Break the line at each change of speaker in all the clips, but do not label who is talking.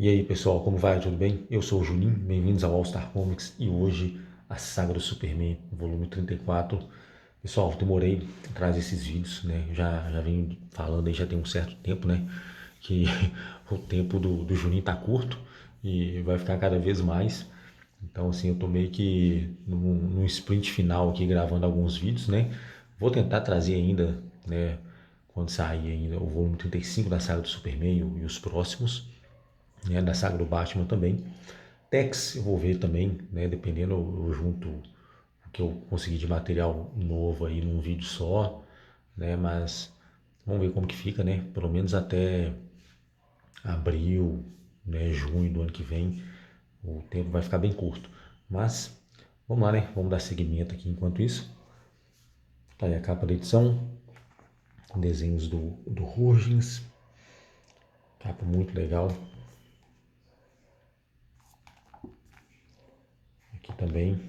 E aí pessoal, como vai? Tudo bem? Eu sou o Juninho, bem-vindos ao All Star Comics e hoje a saga do Superman, volume 34. Pessoal, demorei em trazer esses vídeos, né? Já venho falando aí já tem um certo tempo, né? Que o tempo do Juninho tá curto e vai ficar cada vez mais. Então, assim, eu tô meio que num sprint final aqui gravando alguns vídeos, né? Vou tentar trazer ainda, né? Quando sair ainda o volume 35 da saga do Superman e os próximos, né, da saga do Batman também. Tex eu vou ver também, né, dependendo, eu junto o que eu conseguir de material novo aí num vídeo só, né, mas vamos ver como que fica, né, pelo menos até abril, né, junho do ano que vem, o tempo vai ficar bem curto, mas vamos lá, né, vamos dar seguimento aqui enquanto isso. Tá aí a capa da edição, desenhos do Rurgens, capa muito legal. Aqui também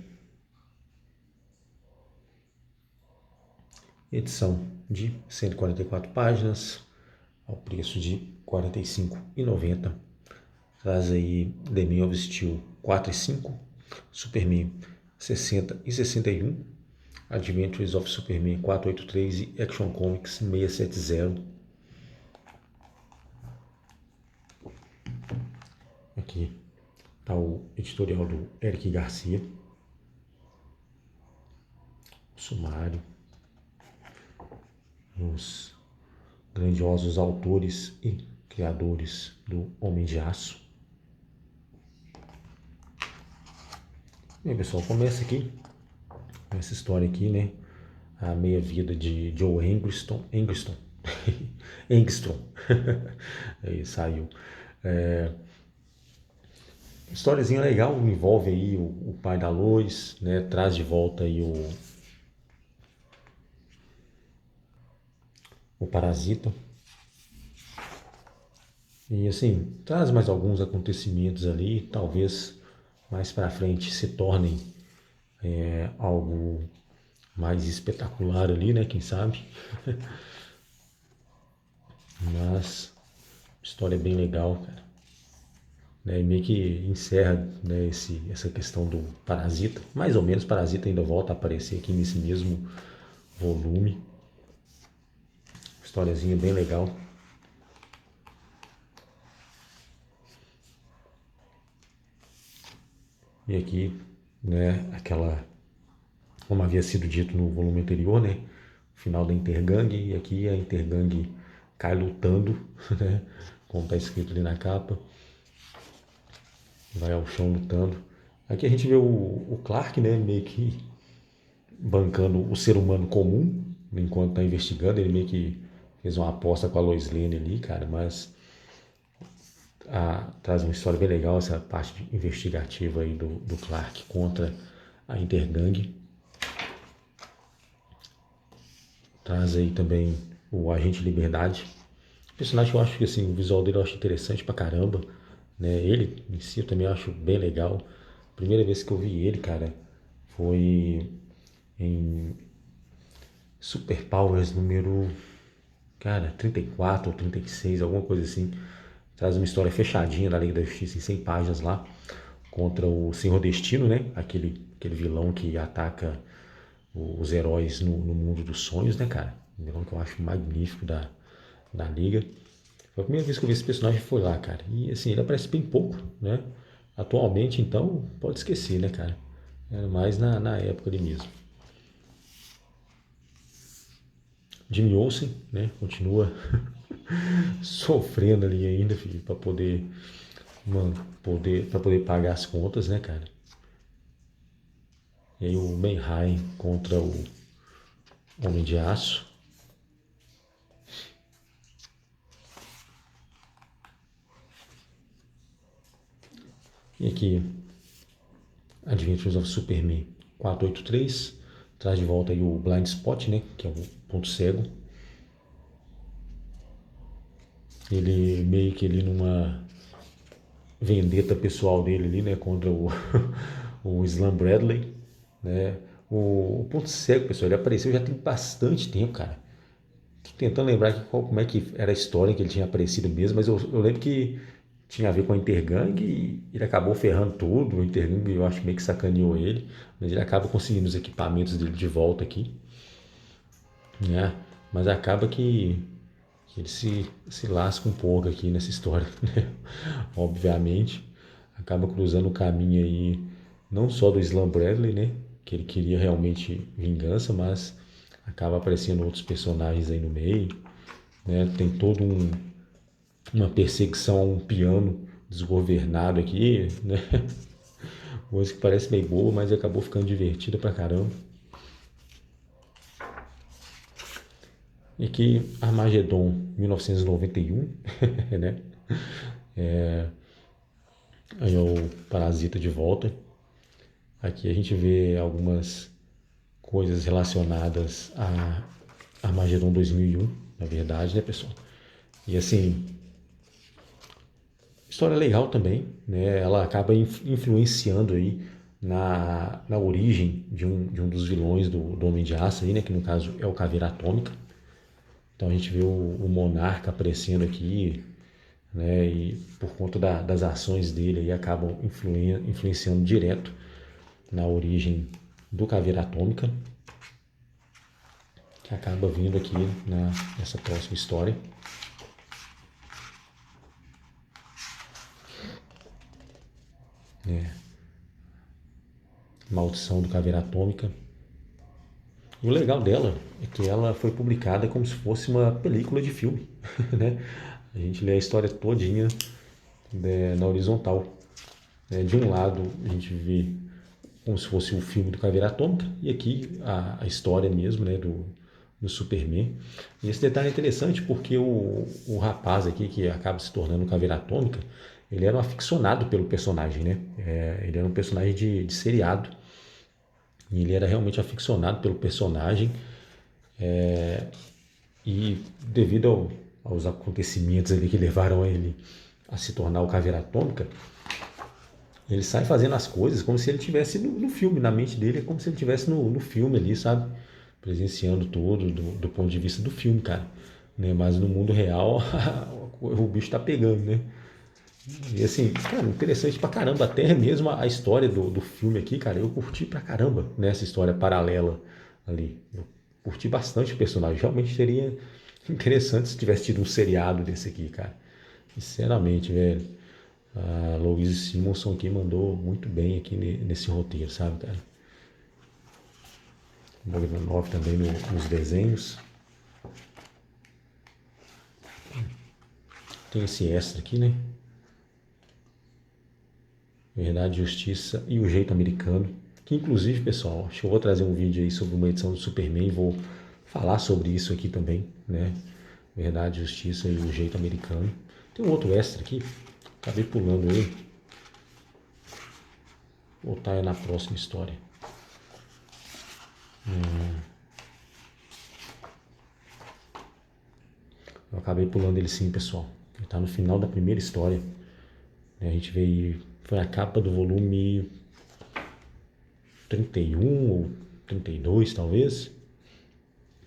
edição de 144 páginas, ao preço de R$ 45,90. Traz aí The Man of Steel 4 e 5, Superman 60 e 61, Adventures of Superman 483 e Action Comics 670. Aqui está o editorial do Eric Garcia, o sumário, os grandiosos autores e criadores do Homem de Aço. Bem, pessoal, começa aqui com essa história aqui, né? A meia-vida de Joe Engstrom. Aí saiu. Historiazinha legal, envolve aí o pai da Lois, né? Traz de volta aí o Parasita. E assim, traz mais alguns acontecimentos ali, talvez mais para frente se tornem algo mais espetacular ali, né? Quem sabe? Mas a história é bem legal, cara. Né, e meio que encerra, né, essa questão do Parasita. Mais ou menos, Parasita ainda volta a aparecer aqui nesse mesmo volume. Historiazinha bem legal. E aqui, né, como havia sido dito no volume anterior, né, o final da Intergang, e aqui a Intergang cai lutando, né, como está escrito ali na capa, vai ao chão lutando. Aqui a gente vê o Clark, né, meio que bancando o ser humano comum, enquanto está investigando, ele meio que fez uma aposta com a Lois Lane ali, cara, mas traz uma história bem legal, essa parte investigativa aí do Clark contra a Intergang. Traz aí também o Agente Liberdade. O personagem eu acho que assim, o visual dele eu acho interessante pra caramba. Né? Ele em si eu também acho bem legal. Primeira vez que eu vi ele, cara, foi em Super Powers número, cara, 34 ou 36, alguma coisa assim. Traz uma história fechadinha da Liga da Justiça em 100 páginas lá, contra o Senhor Destino, né? Aquele vilão que ataca os heróis no mundo dos sonhos, né, cara? Um vilão que eu acho magnífico da Liga. Foi a primeira vez que eu vi esse personagem foi lá, cara. E assim, ele aparece bem pouco, né? Atualmente, então, pode esquecer, né, cara? Era mais na época ali mesmo. Jimmy Olsen, né? Continua sofrendo ali ainda, filho, para poder, mano, para poder pagar as contas, né, cara? E aí o Menheim contra o Homem de Aço. E aqui, Adventures of Superman 483, traz de volta aí o Blind Spot, né, que é o ponto cego. Ele meio que ali numa vendetta pessoal dele ali, né, contra o Slam Bradley, né. O ponto cego, pessoal, ele apareceu já tem bastante tempo, cara. Tô tentando lembrar aqui como é que era a história que ele tinha aparecido mesmo, mas eu lembro que tinha a ver com a Intergang e ele acabou ferrando tudo. O Intergang, eu acho, meio que sacaneou ele, mas ele acaba conseguindo os equipamentos dele de volta aqui, né? Mas acaba que ele se lasca um pouco aqui nessa história, né? Obviamente, acaba cruzando o caminho aí, não só do Slam Bradley, né? Que ele queria realmente vingança, mas acaba aparecendo outros personagens aí no meio, né? Tem uma perseguição a um piano desgovernado aqui, né? Coisa que parece meio boa, mas acabou ficando divertida pra caramba. E aqui, Armagedon 1991, né? Aí é o Parasita de volta. Aqui a gente vê algumas coisas relacionadas a Armagedon 2001, na verdade, né, pessoal? E assim, história legal também, né? Ela acaba influenciando aí na origem de um dos vilões do Homem de Aço aí, né? Que no caso é o Caveira Atômica. Então a gente vê o Monarca aparecendo aqui, né? E por conta das ações dele aí acabam influenciando direto na origem do Caveira Atômica, que acaba vindo aqui nessa próxima história. É, Maldição do Caveira Atômica. E o legal dela é que ela foi publicada como se fosse uma película de filme, né? A gente lê a história todinha, né, na horizontal. De um lado a gente vê como se fosse o filme do Caveira Atômica e aqui a história mesmo, né, do Superman. E esse detalhe é interessante porque o rapaz aqui que acaba se tornando o Caveira Atômica, ele era um aficionado pelo personagem, né? Ele era um personagem de seriado e ele era realmente aficionado pelo personagem. E devido aos acontecimentos ali que levaram ele a se tornar o Caveira Atômica, ele sai fazendo as coisas como se ele estivesse no filme, na mente dele é como se ele estivesse no filme ali, sabe? Presenciando tudo do ponto de vista do filme, cara. Né? Mas no mundo real o bicho tá pegando, né? E assim, cara, interessante pra caramba, até mesmo a história do filme aqui, cara, eu curti pra caramba nessa história paralela ali. Eu curti bastante o personagem, realmente seria interessante se tivesse tido um seriado desse aqui, cara. Sinceramente, velho. A Louise Simonson aqui mandou muito bem aqui nesse roteiro, sabe, cara? Bogdanov também nos desenhos. Tem esse extra aqui, né? Verdade, Justiça e o Jeito Americano. Que inclusive, pessoal, acho que eu vou trazer um vídeo aí sobre uma edição do Superman e vou falar sobre isso aqui também, né? Verdade, Justiça e o Jeito Americano. Tem um outro extra aqui, acabei pulando ele. Vou botar na próxima história. Eu acabei pulando ele sim, pessoal. Ele tá no final da primeira história. A gente veio. Foi a capa do volume 31 ou 32, talvez.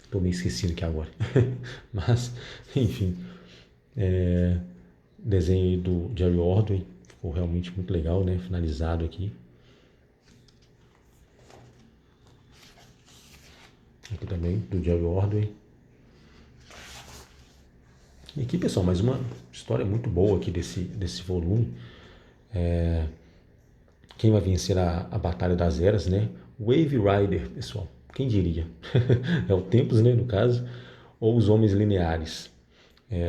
Estou meio esquecido aqui agora. Mas, enfim. Desenho aí do Jerry Ordway. Ficou realmente muito legal, né? Finalizado aqui. Aqui também, do Jerry Ordway. E aqui, pessoal, mais uma história muito boa aqui desse volume. Quem vai vencer a Batalha das Eras, né? Wave Rider, pessoal. Quem diria? É o Tempos, né, no caso, ou os Homens Lineares.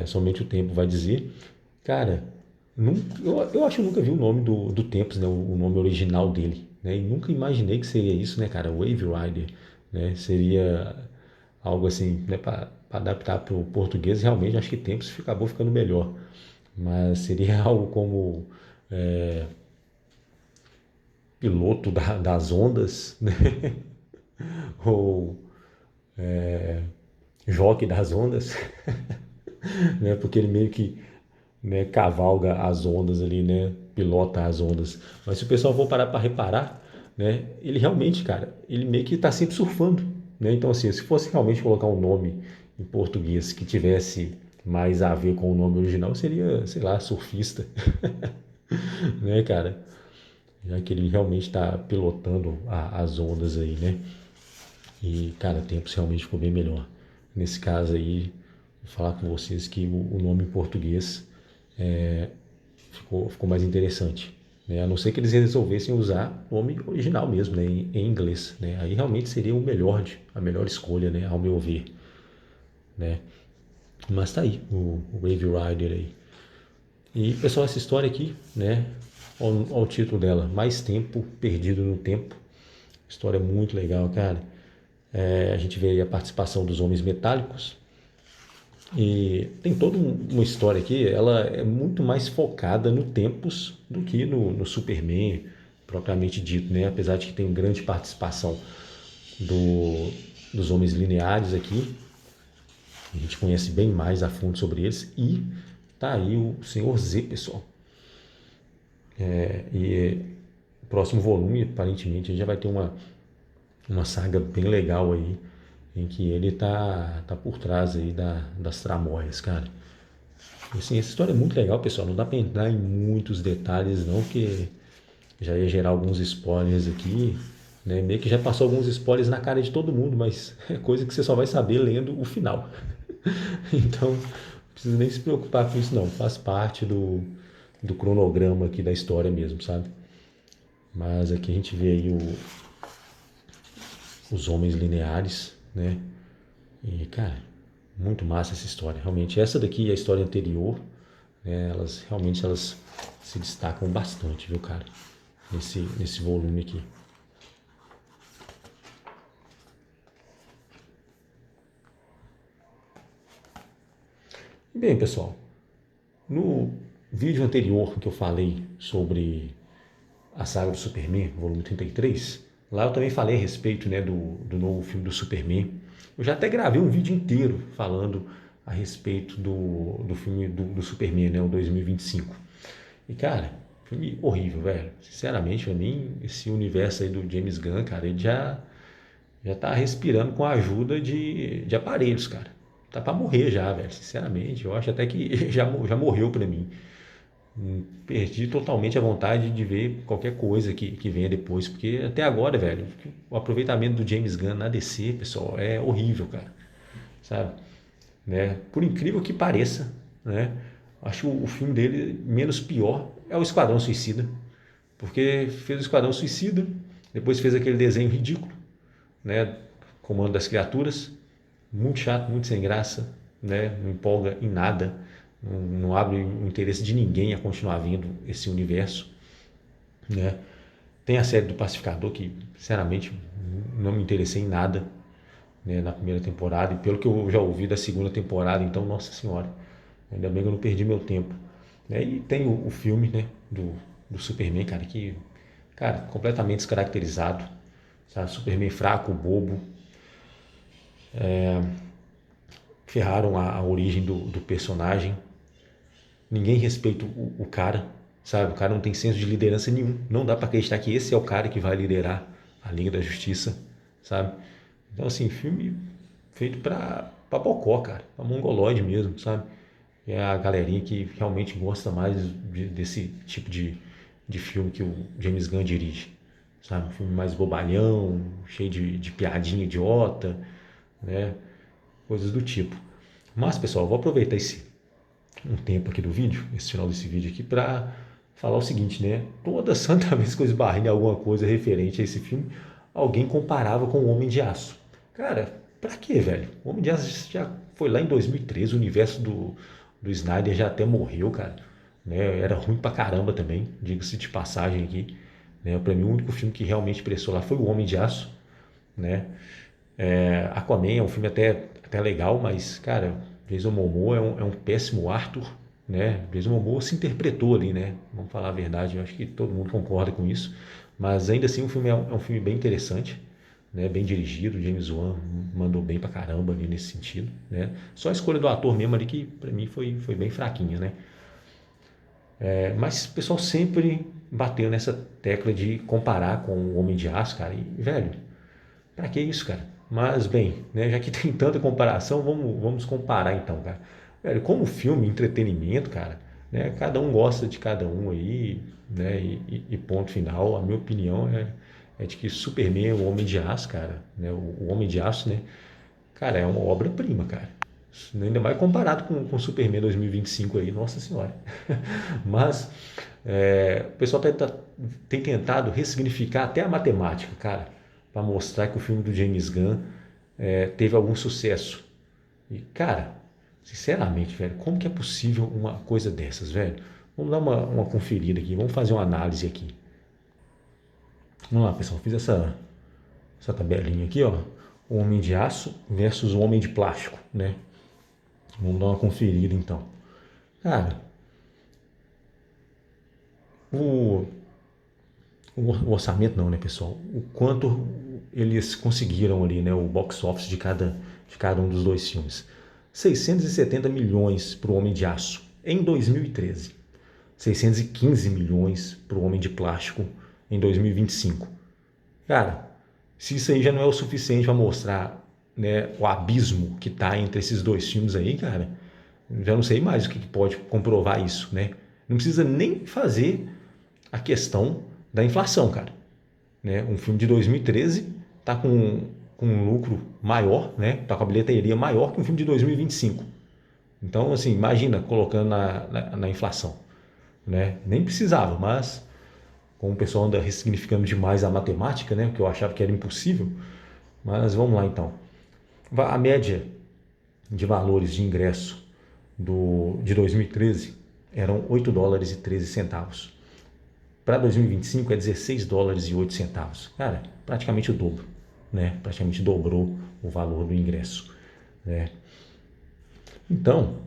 Somente o tempo vai dizer. Cara, eu acho que eu nunca vi o nome do Tempos, né, o nome original dele. Né, e nunca imaginei que seria isso, né, cara? Wave Rider. Né, seria algo assim, né, para adaptar para o português. Realmente, acho que Tempos acabou ficando melhor. Mas seria algo como piloto das ondas, né? Ou jockey das ondas, né? Porque ele meio que, né, cavalga as ondas ali, né? Pilota as ondas. Mas se o pessoal for parar para reparar, né? Ele realmente, cara, ele meio que está sempre surfando, né? Então assim, se fosse realmente colocar um nome em português que tivesse mais a ver com o nome original seria, sei lá, surfista, né, cara? Já que ele realmente está pilotando as ondas aí, né? E, cara, Tempos realmente ficou bem melhor. Nesse caso aí, vou falar com vocês que o nome em português ficou mais interessante. Né? A não ser que eles resolvessem usar o nome original mesmo, né? Em inglês. Né? Aí realmente seria a melhor escolha, né? Ao meu ver. Né? Mas tá aí, o Wave Rider aí. E, pessoal, essa história aqui, né? Olha o título dela, Mais Tempo Perdido no Tempo. História muito legal, cara. A gente vê aí a participação dos Homens Metálicos. E tem toda uma história aqui, ela é muito mais focada no Tempos do que no Superman, propriamente dito, né? Apesar de que tem grande participação dos Homens Lineares aqui. A gente conhece bem mais a fundo sobre eles. E tá aí o Senhor Z, pessoal. E o próximo volume, aparentemente, já vai ter uma saga bem legal aí, em que ele tá por trás aí das tramóias, cara. E, assim, essa história é muito legal, pessoal. Não dá pra entrar em muitos detalhes, não, porque já ia gerar alguns spoilers aqui, né? Meio que já passou alguns spoilers na cara de todo mundo, mas é coisa que você só vai saber lendo o final. Então, não precisa nem se preocupar com isso, não. Faz parte do cronograma aqui da história mesmo, sabe? Mas aqui a gente vê aí os homens lineares, né? E, cara, muito massa essa história. Realmente, essa daqui e a história anterior, né? Elas se destacam bastante, viu, cara? Nesse volume aqui. Bem, pessoal, no vídeo anterior que eu falei sobre a saga do Superman, volume 33, lá eu também falei a respeito, né, do novo filme do Superman. Eu já até gravei um vídeo inteiro falando a respeito do filme do Superman, né, o 2025. E, cara, filme horrível, velho. Sinceramente, esse universo aí do James Gunn, cara, ele já tá respirando com a ajuda de aparelhos, cara. Tá pra morrer já, velho. Sinceramente, eu acho até que já morreu pra mim. Perdi totalmente a vontade de ver qualquer coisa que venha depois, porque até agora, velho, o aproveitamento do James Gunn na DC, pessoal, é horrível, cara, sabe? Né? Por incrível que pareça, né? Acho o filme dele menos pior é o Esquadrão Suicida, porque fez o Esquadrão Suicida, depois fez aquele desenho ridículo, né? Comando das Criaturas, muito chato, muito sem graça, né? Não empolga em nada, não abre o interesse de ninguém a continuar vendo esse universo, né? Tem a série do Pacificador que, sinceramente, não me interessei em nada, né, na primeira temporada, e pelo que eu já ouvi da segunda temporada, então, nossa senhora, ainda bem que eu não perdi meu tempo. Né? E tem o filme, né, do Superman, cara, que, cara, completamente descaracterizado, sabe? Superman fraco, bobo, ferraram a origem do personagem, ninguém respeita o cara, sabe? O cara não tem senso de liderança nenhum, não dá pra acreditar que esse é o cara que vai liderar a Liga da Justiça, sabe? Então, assim, filme feito pra bocó, cara, pra mongoloide mesmo, sabe? É a galerinha que realmente gosta mais desse tipo de filme que o James Gunn dirige, sabe? Um filme mais bobalhão, cheio de piadinha idiota, né? Coisas do tipo. Mas, pessoal, eu vou aproveitar um tempo aqui do vídeo, esse final desse vídeo aqui, para falar o seguinte, né? Toda santa vez que eu esbarrei em alguma coisa referente a esse filme, alguém comparava com o Homem de Aço. Cara, pra quê, velho? O Homem de Aço já foi lá em 2013, o universo do Snyder já até morreu, cara. Né? Era ruim pra caramba também, diga-se de passagem aqui. Né? Pra mim, o único filme que realmente prestou lá foi o Homem de Aço, né? Aquaman é um filme até legal, mas, cara, Jason Momoa é um péssimo Arthur, né? Jason Momoa se interpretou ali, né? Vamos falar a verdade, eu acho que todo mundo concorda com isso. Mas ainda assim o filme é um filme bem interessante, né? Bem dirigido, James Wan mandou bem pra caramba ali nesse sentido, né? Só a escolha do ator mesmo ali que pra mim foi bem fraquinha, né? Mas o pessoal sempre bateu nessa tecla de comparar com o Homem de Aço, cara. E, velho, pra que isso, cara? Mas, bem, né, já que tem tanta comparação, vamos comparar então, cara. velho, como filme, entretenimento, cara, né? Cada um gosta de cada um aí, né? E ponto final. A minha opinião é de que Superman, o Homem de Aço, cara, né? O Homem de Aço, né? Cara, é uma obra-prima, cara. Ainda mais comparado com Superman 2025 aí, nossa senhora. Mas o pessoal tem tentado ressignificar até a matemática, cara, para mostrar que o filme do James Gunn teve algum sucesso. E, cara, sinceramente, velho, como que é possível uma coisa dessas, velho? Vamos dar uma conferida aqui, vamos fazer uma análise aqui. Vamos lá, pessoal, fiz essa tabelinha aqui, ó. O Homem de Aço versus o Homem de Plástico, né? Vamos dar uma conferida então. Cara, o, o orçamento não, né, pessoal? O quanto eles conseguiram ali, né? O box office de cada um dos dois filmes. 670 milhões para o Homem de Aço em 2013. 615 milhões para o Homem de Plástico em 2025. Cara, se isso aí já não é o suficiente para mostrar, né, o abismo que está entre esses dois filmes aí, cara, já não sei mais o que pode comprovar isso, né? Não precisa nem fazer a questão da inflação, cara. Né? Um filme de 2013 está com um lucro maior, né? Está com a bilheteria maior que um filme de 2025. Então, assim, imagina colocando na inflação. Né? Nem precisava, mas como o pessoal anda ressignificando demais a matemática, né? Que eu achava que era impossível. Mas vamos lá então. A média de valores de ingresso de 2013 eram 8 dólares e 13 centavos. Para 2025 é 16 dólares e 8 centavos. Cara, praticamente o dobro, né? Praticamente dobrou o valor do ingresso, né? Então,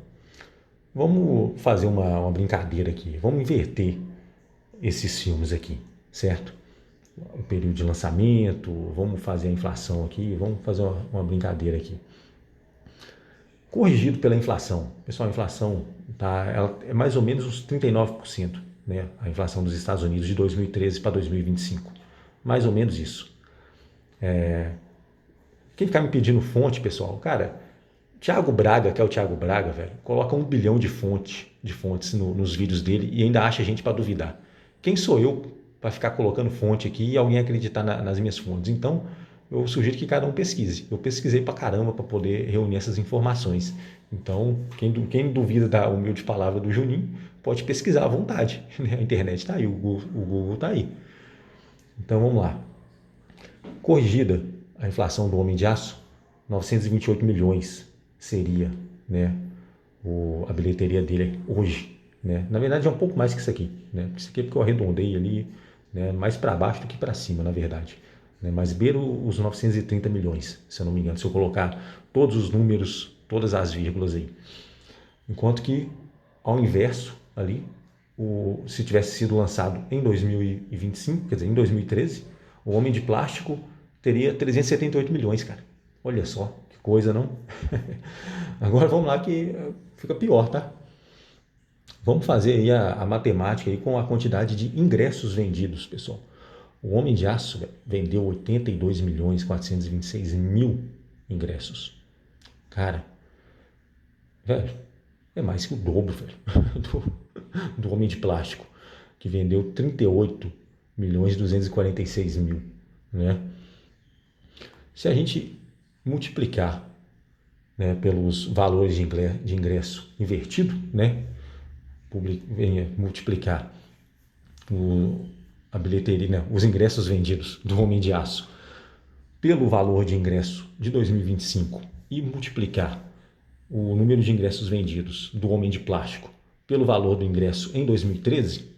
vamos fazer uma brincadeira aqui. Vamos inverter esses filmes aqui, certo? O período de lançamento, vamos fazer a inflação aqui, vamos fazer uma brincadeira aqui. Corrigido pela inflação. Pessoal, a inflação ela é mais ou menos uns 39%, né? A inflação dos Estados Unidos de 2013 para 2025. Mais ou menos isso. Quem ficar me pedindo fonte, pessoal, cara, Thiago Braga, que é o Thiago Braga, velho, coloca 1 bilhão de fontes nos vídeos dele e ainda acha gente para duvidar. Quem sou eu para ficar colocando fonte aqui e alguém acreditar nas minhas fontes? Então, eu sugiro que cada um pesquise. Eu pesquisei pra caramba para poder reunir essas informações. Então, quem duvida da humilde palavra do Juninho, pode pesquisar à vontade. A internet está aí, o Google está aí. Então, vamos lá. Corrigida a inflação do Homem de Aço, 928 milhões seria, né, a bilheteria dele hoje. Né? Na verdade, é um pouco mais que isso aqui. Né? Isso aqui é porque eu arredondei ali, né, mais para baixo do que para cima, na verdade. Né? Mas beira os 930 milhões, se eu não me engano, se eu colocar todos os números, todas as vírgulas aí. Enquanto que, ao inverso, ali, se tivesse sido lançado em 2025, quer dizer, em 2013, o Homem de Plástico teria 378 milhões, cara. Olha só, que coisa, não? Agora vamos lá que fica pior, tá? Vamos fazer aí a matemática aí com a quantidade de ingressos vendidos, pessoal. O Homem de Aço vendeu 82 milhões 426 mil ingressos. Cara, velho, é mais que o dobro, velho, do Homem de Plástico, que vendeu 38 milhões 246 mil, né? Se a gente multiplicar, né, pelos valores de ingresso invertido, né, multiplicar a bilheteria, né, os ingressos vendidos do Homem de Aço pelo valor de ingresso de 2025 e multiplicar o número de ingressos vendidos do Homem de Plástico pelo valor do ingresso em 2013,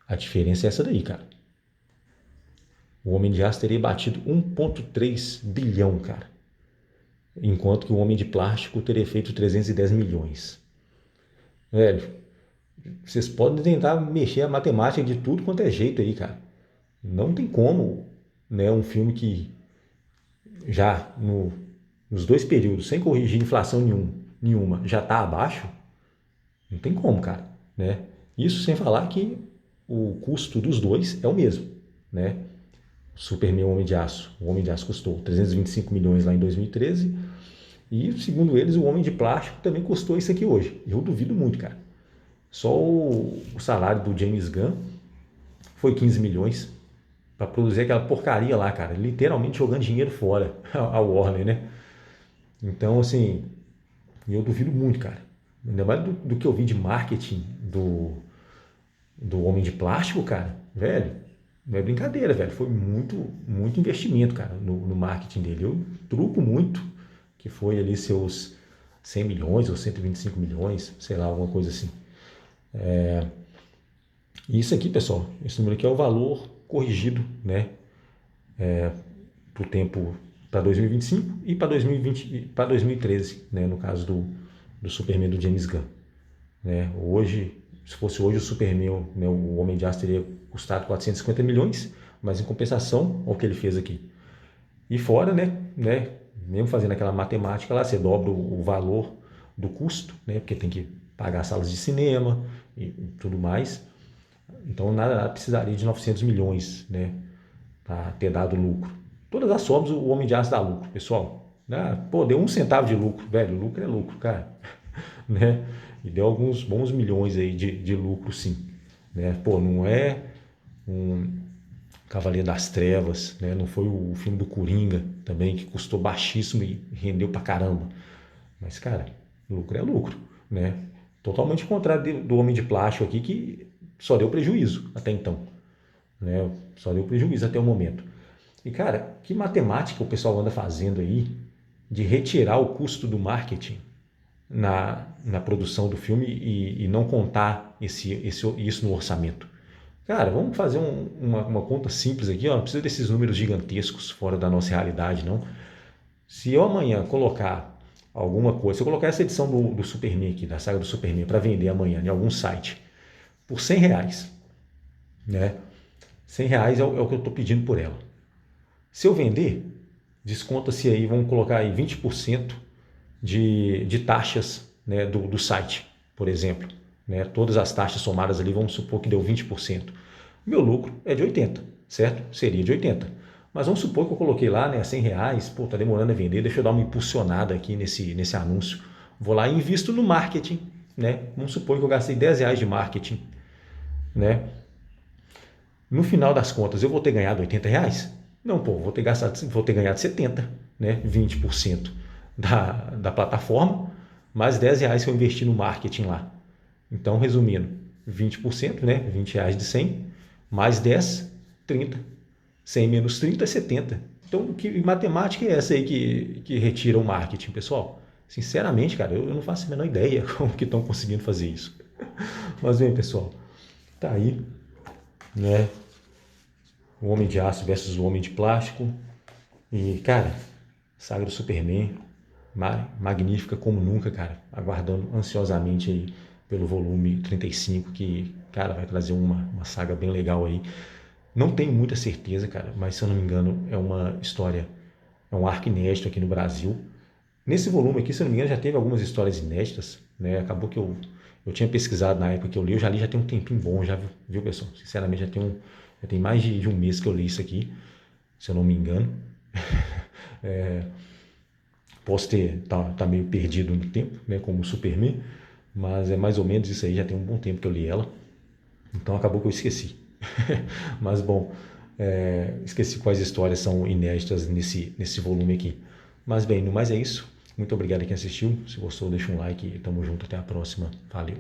a diferença é essa daí, cara. O Homem de Aço teria batido 1,3 bilhão, cara. Enquanto que o Homem de Plástico teria feito 310 milhões. Velho, vocês podem tentar mexer a matemática de tudo quanto é jeito aí, cara. Não tem como, né, um filme que já nos dois períodos, sem corrigir inflação nenhuma, já está abaixo. Não tem como, cara. Né? Isso sem falar que o custo dos dois é o mesmo. Né? Superman, o Homem de Aço. O Homem de Aço custou 325 milhões lá em 2013 E, segundo eles, o Homem de Plástico também custou isso aqui hoje. Eu duvido muito, cara. Só o salário do James Gunn foi 15 milhões para produzir aquela porcaria lá, cara. Literalmente jogando dinheiro fora, a Warner, né? Então, assim, eu duvido muito, cara. Ainda mais do que eu vi de marketing do Homem de Plástico, cara. Velho, não é brincadeira, velho. Foi muito, muito investimento, cara, no marketing dele. Eu truco muito que foi ali seus 100 milhões ou 125 milhões, sei lá, alguma coisa assim. E isso aqui, pessoal, esse número aqui é o valor corrigido, né, para o tempo para 2025 e para 2020, para 2013, né, no caso do Superman do James Gunn. Né? Hoje, se fosse hoje o Superman, né, o Homem de Aço teria custado 450 milhões, mas em compensação ao que ele fez aqui. E fora, né, mesmo fazendo aquela matemática lá, você dobra o valor do custo, né, porque tem que pagar salas de cinema e tudo mais. Então nada precisaria de 900 milhões, né, para ter dado lucro. Todas as formas o Homem de Aço dá lucro, pessoal. Pô, deu 1 centavo de lucro, velho, lucro é lucro, cara. Né? E deu alguns bons milhões aí de lucro, sim. Né? Pô, não é um Cavaleiro das Trevas, né? Não foi o filme do Coringa também, que custou baixíssimo e rendeu pra caramba. Mas, cara, lucro é lucro, né? Totalmente contrário do Homem de Plástico aqui, que só deu prejuízo até então. Né? Só deu prejuízo até o momento. E, cara, que matemática o pessoal anda fazendo aí de retirar o custo do marketing na produção do filme e não contar isso no orçamento. Cara, vamos fazer uma conta simples aqui, ó. Não precisa desses números gigantescos fora da nossa realidade, não. Se eu amanhã colocar alguma coisa, se eu colocar essa edição do Superman aqui, da saga do Superman, para vender amanhã em algum site, por R$ 100, né? R$ 100 é o que eu estou pedindo por ela. Se eu vender, desconta-se aí, vamos colocar aí 20% de taxas, né, do site, por exemplo. Né? Todas as taxas somadas ali, vamos supor que deu 20%. Meu lucro é de 80, certo? Seria de 80. Mas vamos supor que eu coloquei lá, né, R$ 100, pô, tá demorando a vender, deixa eu dar uma impulsionada aqui nesse anúncio. Vou lá e invisto no marketing, né? Vamos supor que eu gastei R$ 10 de marketing, né? No final das contas, eu vou ter ganhado R$ 80? Não, pô, vou ter ganhado 70, né? 20% da plataforma, mais R$ 10 que eu investi no marketing lá. Então, resumindo, 20%, né? R$ 20 de 100, mais 10, 30. 100 menos 30 é 70. Então, que matemática é essa aí que retira o marketing, pessoal? Sinceramente, cara, eu não faço a menor ideia como que estão conseguindo fazer isso. Mas bem, pessoal, tá aí, né? O Homem de Aço versus o Homem de Plástico. E, cara, saga do Superman, magnífica como nunca, cara. Aguardando ansiosamente aí pelo volume 35, que, cara, vai trazer uma saga bem legal aí. Não tenho muita certeza, cara, mas se eu não me engano é uma história, é um arco inédito aqui no Brasil. Nesse volume aqui, se eu não me engano, já teve algumas histórias inéditas, né? Acabou que eu tinha pesquisado na época que eu li, eu já li já tem um tempinho bom, já viu, pessoal? Sinceramente, já tem mais de um mês que eu li isso aqui, se eu não me engano. Posso tá meio perdido no tempo, né, como o Superman, mas é mais ou menos isso aí, já tem um bom tempo que eu li ela, então acabou que eu esqueci. Mas bom, esqueci quais histórias são inéditas nesse volume aqui. Mas bem, no mais é isso. Muito obrigado a quem assistiu. Se gostou, deixa um like e tamo junto. Até a próxima. Valeu.